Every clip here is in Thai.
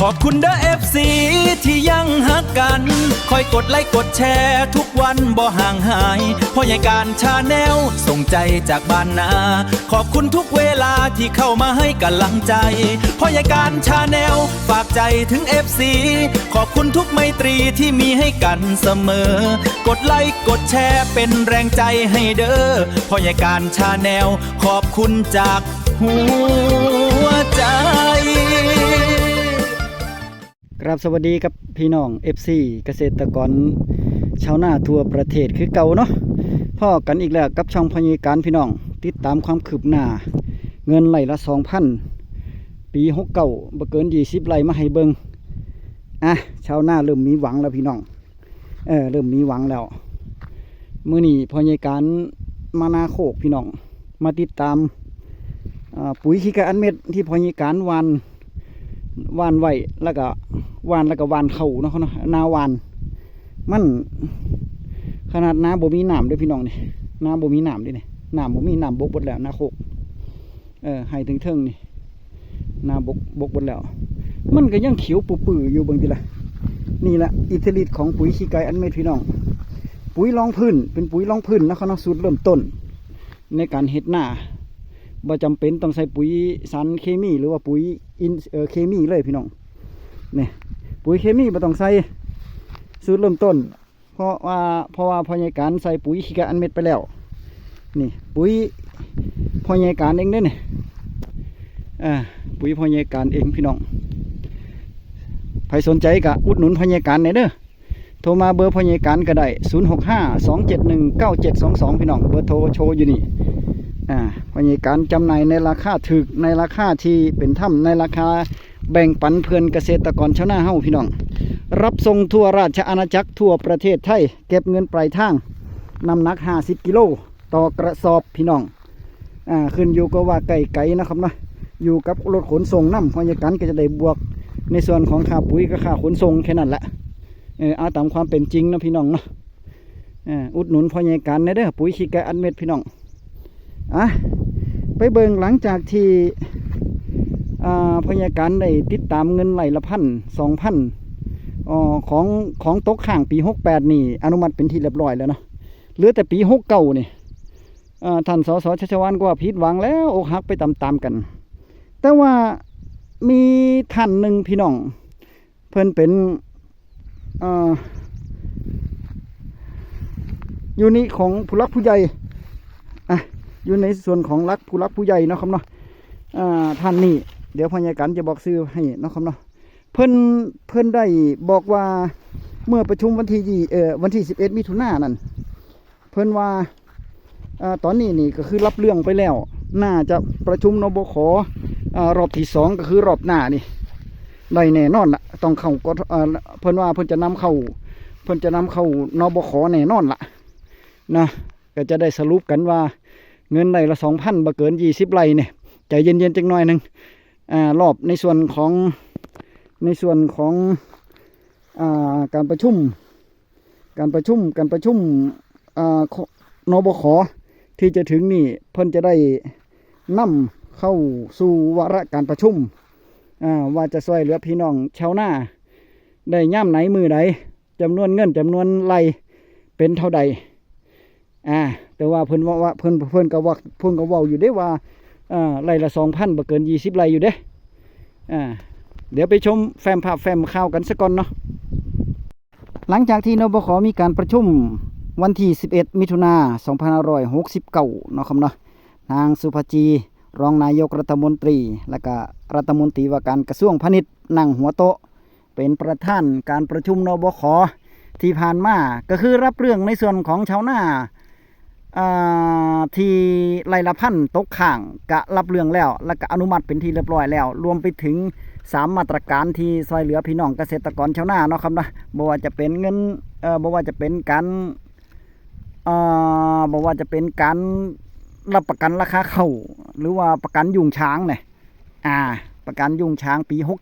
ขอบคุณเด้อ FC ที่ยังฮักกันคอยกดไลค์กดแชร์ทุกวันบ่ห่างหายพ่อใหญ่การชาแนลส่งใจจากบ้านนาขอบคุณทุกเวลาที่เข้ามาให้กำลังใจพ่อใหญ่การชาแนลฝากใจถึง FC ขอบคุณทุกไมตรีที่มีให้กันเสมอกดไลค์กดแชร์เป็นแรงใจให้เด้อพ่อใหญ่การชาแนลขอบคุณจากหัวใจครับสวัสดีครับพี่น้อง FC เกษตรกรชาวนาทั่วประเทศคือเก่าเนาะพ่อกันอีกแล้วกับช่องพญาการพี่น้องติดตามความคืบหน้าเงินไร่ละ 2,000 ปี69บ่เกิน20ไร่มาให้เบิ่งชาวนาเริ่มมีหวังแล้วพี่น้องเริ่มมีหวังแล้วมื้อนี้พญาการมานาโคกพี่น้องมาติดตามปุ๋ยขี้ไก่อันเม็ดที่พญาการวานไว้แล้วก็วานเข่าเนาะนาหวานมันขนาดน้ำบ่มีน้ำด้วยพี่น้องนี่น้ำบ่มีน้ำด้วยนี่น้ำบ่มีน้ำบกบดแล้วนาโคกให้ถึงเทิงนี่น้ำบกบดแล้วมันก็ยังเขียวปื้ออยู่บางทีละนี่แหละอิทธิฤทธิ์ของปุ๋ยขี้ไก่อันเม็ดพี่น้องปุ๋ยรองพื้นเป็นปุ๋ยรองพื้นนะเขาเนาะสูตรเริ่มต้นในการเฮ็ดหน้าบ่จำเป็นต้องใส่ปุ๋ยสารเคมีหรือว่าปุ๋ยเคมีเลยพี่น้องนี่ปุ๋ยเคมีบ่ต้องใส่สูตรเริ่มต้นเพราะว่าพอใหญ่การใส่ปุ๋ยขี้ไก่อันเม็ดไปแล้วนี่ปุ๋ยพอใหญ่การเองเด้นี่ปุ๋ยพอใหญ่การเองพี่น้องใครสนใจก็อุดหนุนพอใหญ่การหน่อยเด้อโทรมาเบอร์พอใหญ่การก็ได้0652719722พี่น้องเบอร์โทรโชว์อยู่นี่พญาการจำหน่ายในราคาถูกในราคาที่เป็นธรรมในราคาแบ่งปันเพื่อนเกษตรกรชาวนาเฮาพี่น้องรับส่งทั่วราชอาณาจักรทั่วประเทศไทยเก็บเงินปลายทางน้ำหนัก50กิโลต่อกระสอบพี่น้องขึ้นอยู่กับว่าไก่นะครับนะอยู่กับรถขนส่งน้ำพญาการก็จะได้บวกในส่วนของค่าปุ๋ยกับค่าขนส่งแค่นั้นแหละเอาตามความเป็นจริงนะพี่น้องเนาะอุดหนุนพญาการในเด้อปุ๋ยขี้ไก่อันเม็ดพี่น้องไปเบิ่งหลังจากที่พญาการได้ติดตามเงินไร่ละ1,000-2,000ของตกข้างปี68นี่อนุมัติเป็นที่เรียบร้อยแล้วเนาะเหลือแต่ปี69นี่ท่านสสชัชวาลก็ว่าผิดหวังแล้วอกหักไปตามๆกันแต่ว่ามีท่านหนึ่งพี่น้องเพิ่นเป็นอยู่นี่ของผู้หลักผู้ใหญ่อยู่ในส่วนของผู้รักผู้ใหญ่นะครับเนาะท่านนี่เดี๋ยวพญาการจะบอกชื่อให้นะครับเนาะเพิ่นได้บอกว่าเมื่อประชุมวันที่11มิถุนายนนั่นเพิ่นว่าตอนนี้นี่ก็คือรับเรื่องไปแล้วน่าจะประชุมนบขรอบที่2ก็คือรอบหน้านี่ได้แน่นอนละต้องเข้าก็เพิ่นว่าเพิ่นจะนำเข้านบขแน่นอนละนะก็จะได้สรุปกันว่าเงินไร่ละ 2,000บ่เกิน20ไร่เนี่ยใจเย็นๆจังหน่อยนึงรอบในส่วนของการประชุมนบขที่จะถึงนี่เพิ่นจะได้นำเข้าสู่วาระการประชุมว่าจะช่วยเหลือพี่น้องชาวนาได้ย่ำไหนมือใดจำนวนเงินจำนวนไร่เป็นเท่าใดแต่ว่าเพิ่นว่าเพิ่นก็ว่าอยู่เด้ว่าไร่ละ 2,000บ่เกิน20ไร่อยู่เด้เดี๋ยวไปชมแฟ้มภาพแฟ้มข่าวกันสักก่อนเนาะหลังจากที่นบขมีการประชุมวันที่11มิถุนายน2569เนาะครับเนาะนางสุภจีรองนายกรัฐมนตรีและก็รัฐมนตรีว่าการกระทรวงพาณิชย์นั่งหัวโต๊ะเป็นประธานการประชุมนบขที่ผ่านมาก็คือรับเรื่องในส่วนของชาวนาที่ไร่ละ1,000ตกข้างกะรับเรื่องแล้วแล้วก็อนุมัติเป็นที่เรียบร้อยแล้วรวมไปถึง3มาตรการที่ช่วยเหลือพี่น้องเกษตรกรชาวนาเนาะครับนะบ่ว่าจะเป็นเงินบ่ว่าจะเป็นการรับประกันราคาข้าวหรือว่าประกันยุงช้างเนี่ยประกันยุงช้างปี69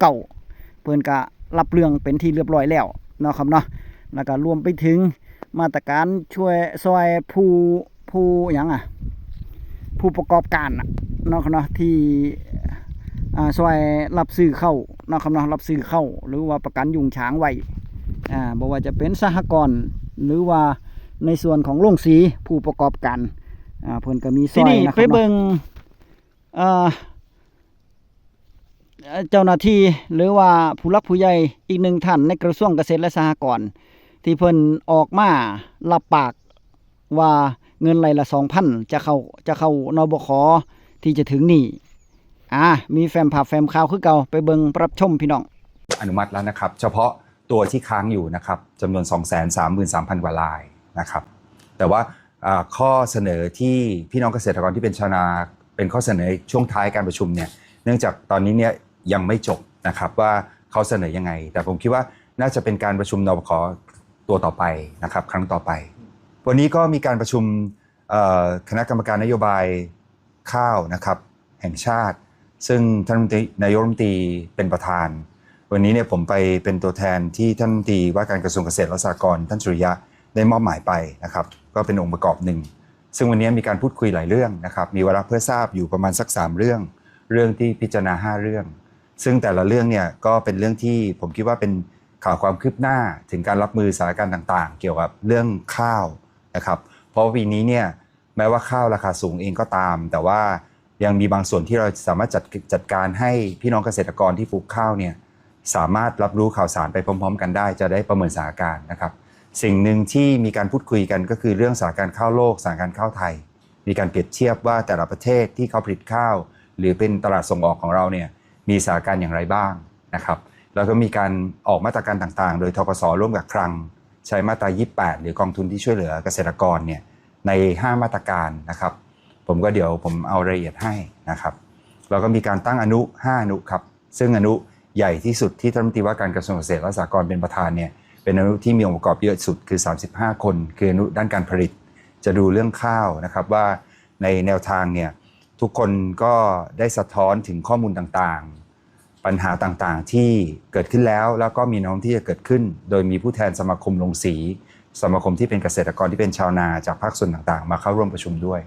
เพิ่นก็รับเรื่องเป็นที่เรียบร้อยแล้วเนาะครับเนาะแล้วก็รวมไปถึงมาตรการช่วยผู้ผู้ประกอบการเนาะที่ ช่วยรับซื้อเข้าเนาะครับเนาะรับซื้อเข้าหรือว่าประกันยุงช้างไว้บ่ว่าจะเป็นสหกรณ์หรือว่าในส่วนของโรงสีผู้ประกอบการเพิ่นก็มีซอยนะครับไปเบิ่งเจ้าหน้าที่หรือว่าผู้หลักผู้ใหญ่อีกหนึ่งท่านในกระทรวงเกษตรและสหกรณ์ที่เพิ่นออกมารับปากว่าเงินรายละ 2,000 จะเข้านบขที่จะถึงนี่มีแฟ้มภาพแฟ้มข่าวคือเก่าไปเบิ่งรับชมพี่น้องอนุมัติแล้วนะครับเฉพาะตัวที่ค้างอยู่นะครับจำนวน 233,000 กว่ารายนะครับแต่ว่าข้อเสนอที่พี่น้องเกษตรกรที่เป็นชาวนาเป็นข้อเสนอช่วงท้ายการประชุมเนี่ยเนื่องจากตอนนี้เนี่ยยังไม่จบนะครับว่าเขาเสนอยังไงแต่ผมคิดว่าน่าจะเป็นการประชุมนบขตัวต่อไปนะครับครั้งต่อไปวันนี้ก็มีการประชุมคณะกรรมการนโยบายข้าวนะครับแห่งชาติซึ่งท่านนายกรัฐมนตรีเป็นประธานวันนี้เนี่ยผมไปเป็นตัวแทนที่ท่านรัฐมนตรีว่าการกระทรวงเกษตรและสหกรณ์ท่านสุริยะได้มอบหมายไปนะครับก็เป็นองค์ประกอบหนึ่งซึ่งวันนี้มีการพูดคุยหลายเรื่องนะครับมีวาระเพื่อทราบอยู่ประมาณสัก3เรื่องที่พิจารณา5เรื่องซึ่งแต่ละเรื่องเนี่ยก็เป็นเรื่องที่ผมคิดว่าเป็นข่าวความคืบหน้าถึงการรับมือสถานการณ์ต่างๆเกี่ยวกับเรื่องข้าวนะครับเพราะปีนี้เนี่ยแม้ว่าข้าวราคาสูงเองก็ตามแต่ว่ายังมีบางส่วนที่เราสามารถจัดการให้พี่น้องเกษตรกรที่ปลูกข้าวเนี่ยสามารถรับรู้ข่าวสารไปพร้อมๆกันได้จะได้ประเมินสถานการณ์นะครับสิ่งหนึ่งที่มีการพูดคุยกันก็คือเรื่องสถานการณ์ข้าวโลกสถานการณ์ข้าวไทยมีการเปรียบเทียบว่าแต่ละประเทศที่เขาผลิตข้าวหรือเป็นตลาดส่งออกของเราเนี่ยมีสถานการณ์อย่างไรบ้างนะครับแล้วก็มีการออกมาตรการต่างๆโดยธกส.ร่วมกับคลังใช้มาตรา28หรือกองทุนที่ช่วยเหลือเกษตรกรเนี่ยใน5มาตรการนะครับผมเอารายละเอียดให้นะครับแล้วก็มีการตั้งอนุ5อนุครับซึ่งอนุใหญ่ที่สุดที่ท่านรัฐมนตรีว่าการกระทรวงเกษตรและสหกรณ์เป็นประธานเนี่ยเป็นอนุที่มีองค์ประกอบเยอะสุดคือ35คนคืออนุด้านการผลิตจะดูเรื่องข้าวนะครับว่าในแนวทางเนี่ยทุกคนก็ได้สะท้อนถึงข้อมูลต่างๆปัญหาต่างๆที่เกิดขึ้นแล้วก็มีแนวโน้มที่จะเกิดขึ้นโดยมีผู้แทนสมาคมโรงสีสมาคมที่เป็นเกษตรกรที่เป็นชาวนาจากภาคส่วนต่างๆมาเข้าร่วมประชุมด้วย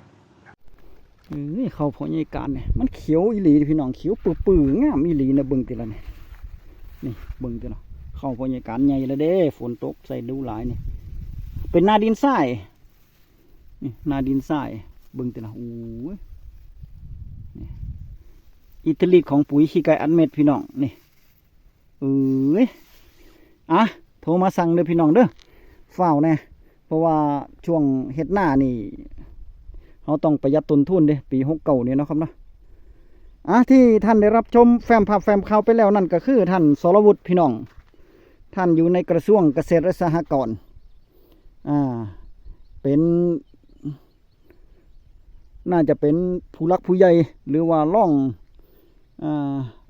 นี่เขาพอใหญ่การเนี่ยมันเขียวอีหลีพี่น้องเขียวปื้องามอีหลีนะเบิ่งติละนี่เบิ่งติละเข้าพอใหญ่การใหญ่แล้วเด้ฝนตกใส่ดูหลายนี่เป็นนาดินทรายนี่นาดินทรายเบิ่งติละโอ้ยอิทธิฤทธิ์ของปุ๋ยขี้ไก่อัดเม็ดพี่น้องนี่โทรมาสั่งเด้อพี่น้องเด้อฝ้าวแน่เพราะว่าช่วงเฮ็ดหน้านี่เราต้องประหยัดต้นทุนเด้ปี69นี่เนาะครับเนาะที่ท่านได้รับชมแฟ้มภาพแฟ้มข่าวไปแล้วนั่นก็คือท่านสรวุฒิพี่น้องท่านอยู่ในกระทรวงเกษตรและสหกรณ์เป็นน่าจะเป็นผู้หลักผู้ใหญ่หรือว่ารอง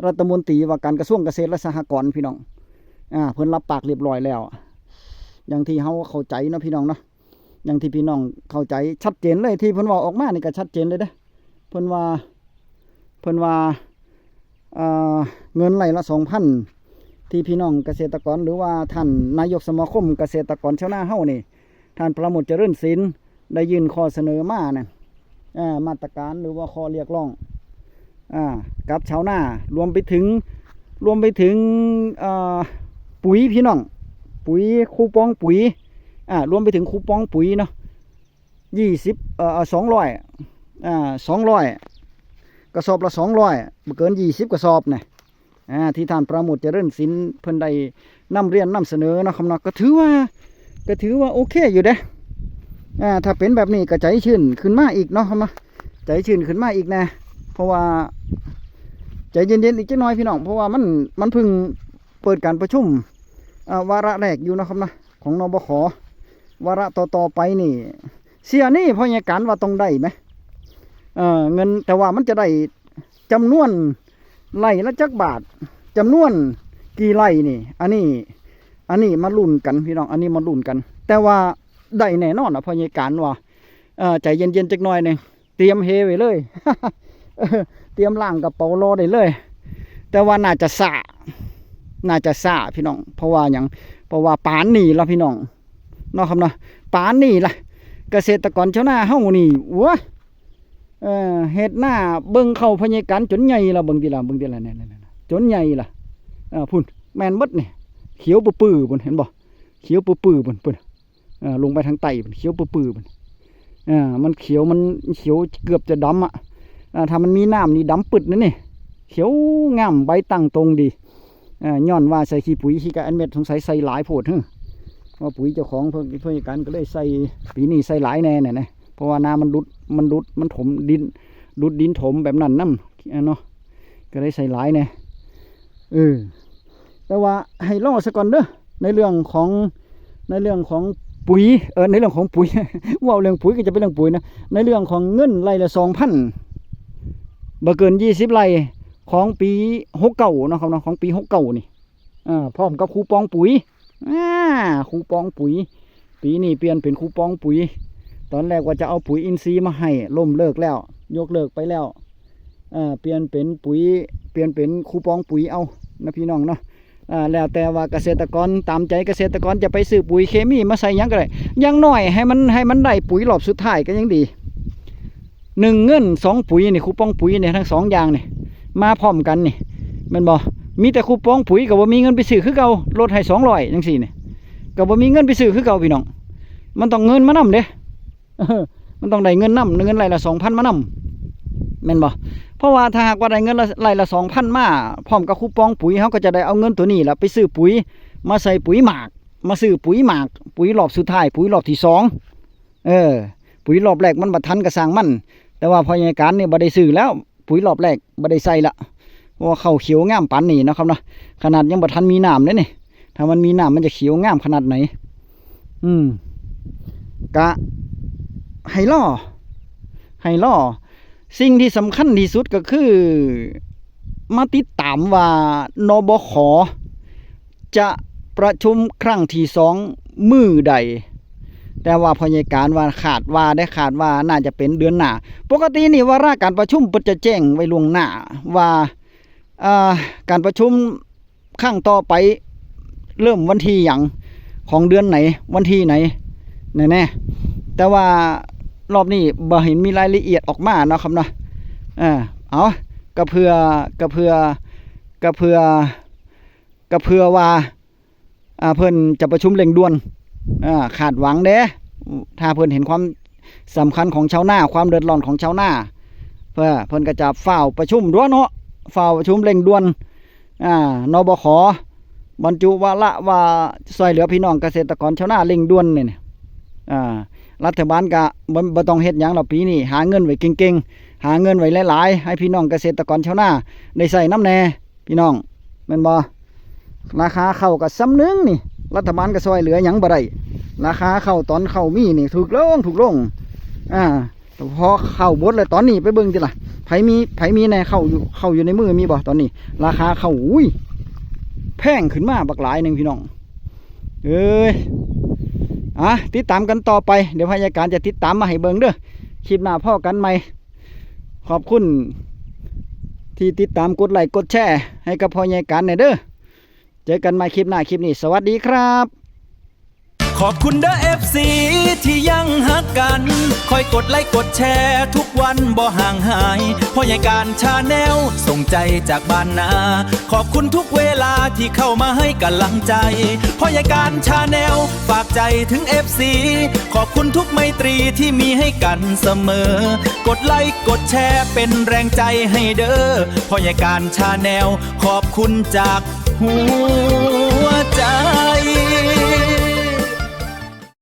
รัฐมนตรีว่าการกระทรวงเกษตรและสหกรณ์พี่น้องเพิ่นรับปากเรียบร้อยแล้วอย่างที่เขาเข้าใจเนาะพี่น้องเนาะอย่างที่พี่น้องเข้าใจชัดเจนเลยที่เพิ่นว่าออกมานี่ก็ชัดเจนเลยเด้อเพิ่นว่าเงินไร่ละ 2,000 ที่พี่น้องเกษตรกรหรือว่าท่านนายกสมาคมเกษตรกรชาวนาเฮานี่ท่านประโมทเจริญศิลป์ได้ยื่นข้อเสนอมาเนี่ยมาตรการหรือว่าข้อเรียกร้องกับชาวนารวมไปถึงปุ๋ยพี่น้องปุ๋ยคูปองปุ๋ยรวมไปถึงคูปองปุ๋ยเนาะ200กระสอบละ200บ่เกิน20กระสอบเนี่ยที่ท่านประโมทเจริญศิลป์เพิ่นได้นำเรียนนำเสนอเนาะครับเนาะก็ถือว่าโอเคอยู่เด้ถ้าเป็นแบบนี้ก็ใจชื้นขึ้นมาอีกเนาะครับเนาะใจชื้นขึ้นมาอีกนะเพราะว่าใจเย็นๆอีกจักหน่อยพี่น้องเพราะว่ามันเพิ่งเปิดการประชุมวาระแรกอยู่นะครับนะของนบข.วาระต่อไปนี่เสียนี่พอใหญ่การว่าต้องได้ไหมเงินแต่ว่ามันจะได้จำนวนไร่ละจักบาทจำนวนกี่ไร่นี่อันนี้มาลุ้นกันพี่น้องอันนี้มาลุ้นกันแต่ว่าได้แน่นอนพอใหญ่การว่าใจเย็นๆจักหน่อยนึงเตรียมเฮไว้เลย เตรียมล่างกับเป๋ารอได้เลยแต่ว่าน่าจะสะพี่น้องเพราะว่าปานนี่ละพี่น้องเนาะครับเนาะปานนี่ละเกษตรกรชาวนาเฮานี่ เฮ็ดหน้าเบิ่งเข้าพญาการจนใหญ่ละเบิ่งติล่ะนั่นๆจนใหญ่ล่ะพุ่นแม่นเบิดนี่เขียวปื้อๆพุ่นเห็นบ่เขียวปื้อๆพุ่นลงไปทางใต้พุ่นเขียวปื้อๆพุ่นมันเขียวเกือบจะดำถ้ามันมีน้ำนี่ดำปึดนั่นนี่เขียวงามใบตั้งตรงดีย้อนว่าใส่ขี้ปุ๋ยขี้กะอันเม็ดสงสัยใส่หลายโพดว่าปุ๋ยเจ้าของเพื่อการก็เลยใส่ปีนี้ใส่หลายแน่เนี่ยนะเพราะว่าน้ำมันถมดินดุดดินถมแบบนั้นเนาะก็เลยใส่หลายแน่แต่ว่าให้ล่อซะก่อนเด้อในเรื่องของปุ๋ยในเรื่องของปุ๋ย ว่าเรื่องปุ๋ยก็จะเป็นเรื่องปุ๋ยนะในเรื่องของเงินไร่ละ 2,000บ่เกิน20ไร่ของปี69เนาะครับเนาะของปี69นี่พร้อมกับคูปองปุ๋ยคูปองปุ๋ยปีนี้เปลี่ยนเป็นคูปองปุ๋ยตอนแรกว่าจะเอาปุ๋ยอินทรีย์มาให้ล่มเลิกแล้วยกเลิกไปแล้วเปลี่ยนเป็นปุ๋ยเปลี่ยนเป็นคูปองปุ๋ยเอานะพี่น้องเนาะแล้วแต่ว่าเกษตรกรตามใจเกษตรกรจะไปซื้อปุ๋ยเคมีมาใส่ยังก็ได้ยังน้อยให้มันได้ปุ๋ยรอบสุดท้ายก็ยังดี1เงิน2ปุ๋ยนี่คูปองปุ๋ยเนี่ยทั้ง2อย่างนี่มาพร้อมกันนี่แม่นบ่มีแต่คูปองปุ๋ยก็บ่มีเงินไปซื้อคือเก่าลดให้200จังซี่นี่ก็บ่มีเงินไปซื้อคือเก่าพี่น้องมันต้องเงินมานำเด้มันต้องได้เงินนำเงินไร่ละ 2,000 มานำแม่นบ่เพราะว่าถ้าหากว่าได้เงินไร่ละ 2,000 มาพร้อมกับคูปองปุ๋ยเฮาก็จะได้เอาเงินตัวนี้ล่ะไปซื้อปุ๋ยมาใส่ปุ๋ยหมากมาซื้อปุ๋ยหมากปุ๋ยรอบสุดท้ายปุ๋ยรอบที่2ปุ๋ยรอบแรกมันบ่ทันก็สร้างมันแต่ว่าพอใหญ่การนี่บ่ได้ซื้อแล้วปุ๋ยรอบแรกบ่ได้ใส่ละเพราะว่าข้าวเขียวงามปานนี้นะครับเนาะขนาดยังบ่ทันมีน้ำเลยนี่ถ้ามันมีน้ำมันจะเขียวงามขนาดไหนกะให้ล่อสิ่งที่สำคัญที่สุดก็คือมาติดตามว่านบข.จะประชุมครั้งที่2มื้อใดแต่ว่าพยาการว่าคาดว่าน่าจะเป็นเดือนหน้าปกตินี่วาระการประชุมเพิ่นจะแจ้งไว้ล่วงหน้าว่าการประชุมครั้งต่อไปเริ่มวันที่หยังของเดือนไหนวันที่ไหนแน่ๆแต่ว่ารอบนี้บ่เห็นมีรายละเอียดออกมาเนาะครับเนาะเอาก็เพื่อว่าเพิ่นจะประชุมเร่งด่วนคาดหวังเด้ถ้าเพิ่นเห็นความสำคัญของชาวนาความเดือดร้อนของชาวนาเพิ่นก็จะฝ้าวประชุมด่วนเนาะฝ้าวประชุมเร่งด่วนนบข.บรรจุวาระว่าช่วยเหลือพี่น้องเกษตรกรชาวนาเร่งด่วนนี่รัฐบาลก็บ่ต้องเฮ็ดหยังหรอกปีนี้หาเงินไว้เก่งๆหาเงินไว้หลายๆให้พี่น้องเกษตรกรชาวนาได้ใช้น้ำแน่พี่น้องแม่นบ่ราคาข้าวก็ซ้ำนึงนี่รัฐบาลก็ช่วยเหลือหยังบ่ได้ราคาข้าวตอนข้าวมีนี่ถูกลงพอข้าวบดเลยตอนนี้ไปเบิ่งติล่ะไผมีแน่ข้าวอยู่ในมือมีบ่ตอนนี้ราคาข้าวแพงขึ้นมาบักหลายนึงพี่น้องติดตามกันต่อไปเดี๋ยวพยาการจะติดตามมาให้เบิ่งเด้อคลิปหน้าพ่อกันใหม่ขอบคุณที่ติดตามกดไลค์กดแชร์ให้กับพ่อใหญ่การเด้อเจอกันใหม่คลิปหน้าคลิปนี้สวัสดีครับ ขอบคุณเด้อ FC ที่ยังฮักกันคอยกดไลค์กดแชร์ทุกวันบ่ห่างหายเพราะใหญ่การชาแนลส่งใจจากบ้านนาขอบคุณทุกเวลาที่เข้ามาให้กำลังใจเพราะใหญ่การชาแนลฝากใจถึง FC ขอบคุณทุกไมตรีที่มีให้กันเสมอกดไลค์กดแชร์เป็นแรงใจให้เด้อเพราะใหญ่การชาแนลขอบคุณจากหั